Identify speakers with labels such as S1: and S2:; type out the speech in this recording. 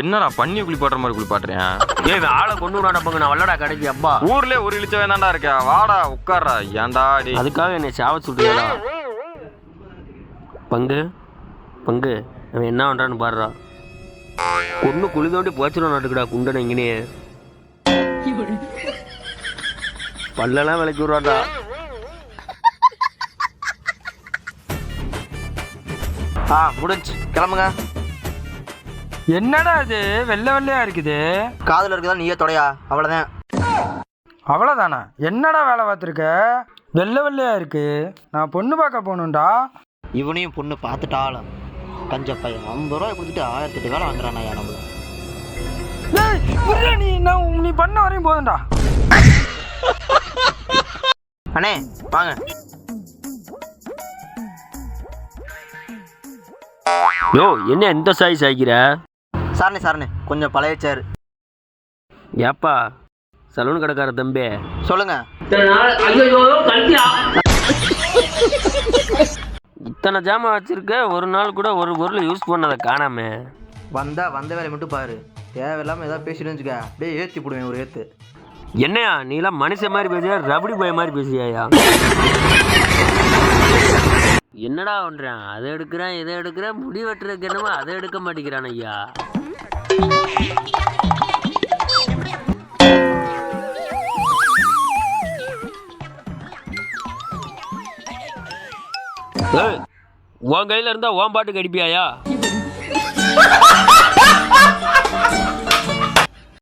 S1: என்னடா பண்ணி குளிப்பாட்டுற மாதிரி குளிப்பாட்டுறேன்?
S2: ஏய் ஆளை கொண்டு விடாடா பங்கு, நான் வல்லடா கடைக்கு. அப்பா
S1: ஊர்லயே ஒரு இழிச்சவே தான்டா இருக்கா, வாடா உட்கார்றா. ஏன்டா அடி
S2: அதுக்காக என்னை சாவ சுட்டுடா பங்கு. பங்கு அவன் என்ன பண்றான்னு பாடுறா. ஒண்ணு குழி தோண்டி போச்சிடும் நாட்டுக்குடா குண்டனை இங்கனே பல்லெல்லாம் விளக்கி விடுறாடா.
S3: முடிஞ்சு கிளம்புங்க.
S4: என்னடா இது வெள்ளை வெள்ளையா இருக்குது?
S3: காதுல இருக்குதா நீயே தொடையா, அவ்வளோதான்.
S4: அவ்வளோதானா? என்னடா வேலை பார்த்துருக்க? வெள்ளை வெள்ளையா இருக்கு. நான் பொண்ணு பார்க்க போகணும்டா.
S3: இவனையும் பொண்ணு பார்த்துட்டாலும் கஞ்ச பையன் 50 ரூபாய் கொடுத்துட்டு 1008 வேலை வாங்குறானா நம்மள.
S4: நீ பண்ண வரையும் போதும்டா.
S3: அண்ணே வாங்க.
S2: யோ என்ன எந்த சாய் சாய்க்கிற?
S3: சாரணே கொஞ்சம் பழைய சேர்.
S2: ஏப்பா சலூன் கடைக்கார தம்பி
S3: சொல்லுங்க.
S2: இத்தனை ஜாமான் வச்சிருக்க, ஒரு நாள் கூட ஒரு பொருள் யூஸ் பண்ணதை காணாம.
S3: வந்த வேலையை மட்டும் பாரு. தேவையில்லாமல் ஏதாவது பேசிட்டு வச்சுக்க, அப்படியே ஏற்றி போடுவேன் ஒரு ஏற்று.
S2: என்னையா நீலாம் மனுஷன் மாதிரி பேசுறியா, ரபடி பாய் மாதிரி பேசுறியா? என்னடா பண்றேன்? அதை எடுக்கிறேன் இதை எடுக்கிறேன், முடி வெட்டுறதுக்கு என்னமோ அதை எடுக்க மாட்டேங்கிறான் ஐயா. உன் கையில இருந்தா உன் பாட்டுக்கு அடிப்பியாயா?